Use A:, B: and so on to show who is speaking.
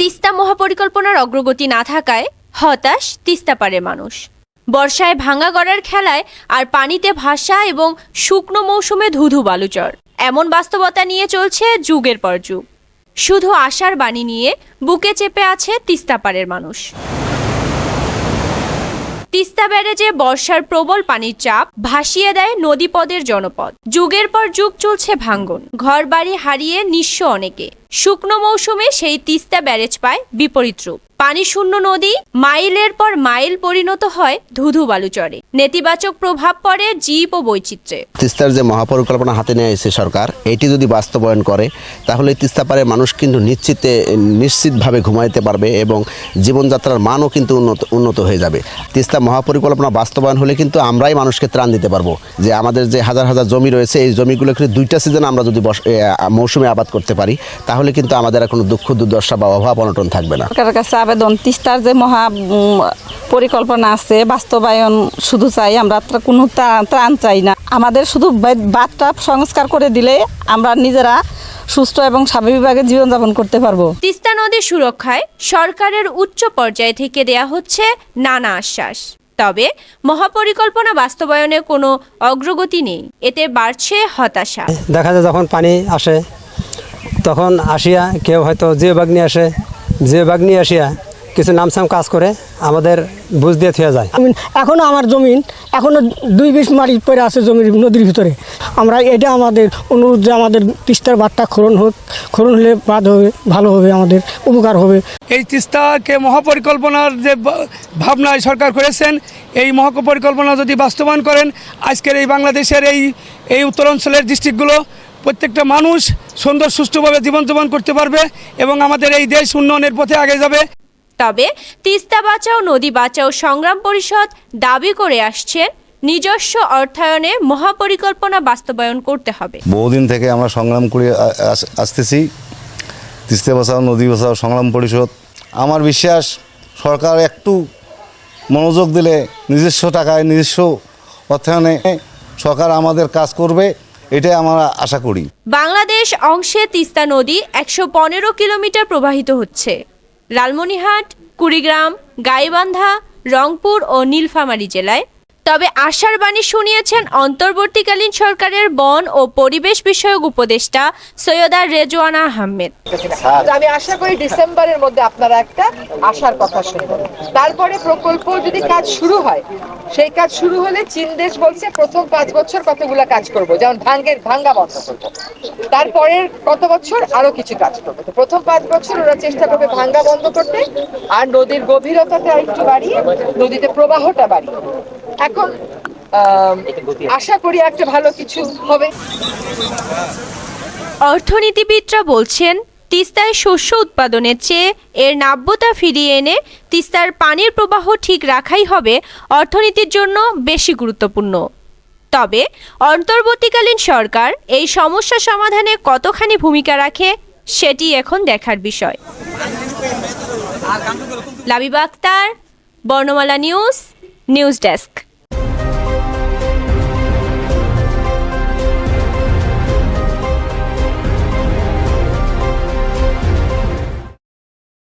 A: তিস্তা মহাপরিকল্পনার অগ্রগতি না থাকায় হতাশ তিস্তাপাড়ের মানুষ। বর্ষায় ভাঙা গড়ার খেলায় আর পানিতে ভাসা এবং শুকনো মৌসুমে ধুধু বালুচর, এমন বাস্তবতা নিয়ে চলছে যুগের পর যুগ। শুধু আশার বাণী নিয়ে বুকে চেপে আছে তিস্তাপাড়ের মানুষ। তিস্তা ব্যারেজে বর্ষার প্রবল পানির চাপ ভাসিয়ে দেয় নদীপদের জনপদ। যুগের পর যুগ চলছে ভাঙ্গন, ঘরবাড়ি হারিয়ে নিঃস্ব অনেকে। শুকনো মৌসুমে সেই তিস্তা ব্যারেজ পায় বিপরীত রূপ। পানি শূন্য নদী মাইলের পর মাইল পরিণত হয় ধুধু বালুচরে। নেতিবাচক প্রভাব পড়ে জীব ও বৈচিত্র্যে।
B: তিস্তার যে মহাপরিকল্পনা হাতে নিয়েছে সরকার, এটি যদি বাস্তবায়ন করে তাহলে তিস্তাপাড়ের মানুষ কিন্তু নিশ্চিতভাবে ঘুমাইতে পারবে এবং জীবনযাত্রার মানও কিন্তু উন্নত হয়ে যাবে। তিস্তা মহাপরিকল্পনা বাস্তবায়ন হলে কিন্তু আমরাই মানুষকে ত্রাণ দিতে পারবো। যে আমাদের যে হাজার হাজার জমি রয়েছে, এই জমিগুলোকে দুইটা সিজন আমরা যদি মৌসুমে আবাদ করতে পারি তাহলে কিন্তু আমাদের আর কোনো দুঃখ দুর্দশা বা অভাব অনটন থাকবে না।
C: সরকারের কাছে আবেদন, তিস্তার যে মহা পরিকল্পনা আছে বাস্তবায়ন শুধু চাই, আমরা কোনো ত্রাণ চাই না। আমাদের শুধু বাঁধটা সংস্কার করে দিলে আমরা নিজেরা সুস্থ এবং স্বাভাবিকভাবে জীবনযাপন করতে পারবো।
A: তিস্তা নদী সুরক্ষায় সরকারের উচ্চ পর্যায় থেকে দেয়া হচ্ছে নানা আশ্বাস, তবে মহাপরিকল্পনা বাস্তবায়নে কোনো অগ্রগতি নেই। এতে বাড়ছে হতাশা।
D: দেখা যায় যখন পানি আসে তখন আসিয়া কেউ হয়তো জিওবাগ নিয়ে আসিয়া কিছু নামসাম কাজ করে আমাদের বুঝ দিয়ে থুয়ে যায়।
E: এখনও আমার জমিন এখনও 2-20 মারি পড়ে আছে জমির নদীর ভিতরে। আমরা এটা আমাদের অনুরোধ যে আমাদের তিস্তার বাঁধটা খনন হলে বাঁধ হবে, ভালো হবে, আমাদের উপকার হবে।
F: এই তিস্তাকে মহাপরিকল্পনার যে ভাবনায় সরকার করেছেন, এই মহাপরিকল্পনা যদি বাস্তবায়ন করেন, আজকের এই বাংলাদেশের এই উত্তরাঞ্চলের ডিস্ট্রিক্টগুলো প্রত্যেকটা মানুষ সুন্দর সুষ্ঠুভাবে জীবনযাপন করতে পারবে এবং আমাদের এই দেশ উন্নয়নের পথে আগে যাবে।
A: তবে তিস্তা বাঁচাও নদী বাঁচাও সংগ্রাম পরিষদ দাবি করে আসছেন নিজস্ব অর্থায়নে মহাপরিকল্পনা বাস্তবায়ন করতে হবে।
G: বহুদিন থেকে আমরা সংগ্রাম করে আসতেছি। তিস্তা বাঁচাও নদী বাঁচাও সংগ্রাম পরিষদ। আমার বিশ্বাস সরকার একটু মনোযোগ দিলে নিজস্ব টাকায় নিজস্ব অর্থায়নে সরকার আমাদের কাজ করবে, এটাই আমরা আশা করি।
A: বাংলাদেশ অংশে তিস্তা নদী 115 কিলোমিটার প্রবাহিত হচ্ছে। লালমনিরহাট, কুড়িগ্রাম, গাইবান্ধা, রংপুর ও নীলফামারী জেলায়। তবে আশার বাণী শুনিয়েছেন অন্তর্বর্তীকালীন সরকারের বন ও পরিবেশ বিষয়ক উপদেষ্টা সৈয়দা রেজওয়ানা আহমেদ।
H: আমি আশা করি ডিসেম্বরের মধ্যে আপনারা একটা আশার কথা শুনবেন। তারপরে প্রকল্প যদি কাজ শুরু হয়, সেই কাজ শুরু হলে চীন দেশ বলছে প্রথম 5 বছর কতগুলো কাজ করব, যেমন ভাঙ্গা বন্ধ করবো। তারপরের কত বছর আরো কিছু কাজ করবো। তো প্রথম 5 বছর ওরা চেষ্টা করবে ভাঙ্গা বন্ধ করতে, আর নদীর গভীরতাটা একটু বাড়িয়ে নদীতে প্রবাহটা বাড়িয়ে। এখন আশা করি একটা ভালো কিছু হবে।
A: অর্থনীতিবিদরা বলছেন তিস্তায় শস্য উৎপাদনের চেয়ে এর নাব্যতা ফিরিয়ে এনে তিস্তার পানির প্রবাহ ঠিক রাখাই হবে অর্থনীতির জন্য বেশি গুরুত্বপূর্ণ। তবে অন্তর্বর্তীকালীন সরকার এই সমস্যা সমাধানে কতখানি ভূমিকা রাখে সেটি এখন দেখার বিষয়। লাবিবা আক্তার, বর্ণমালা নিউজ ডেস্ক।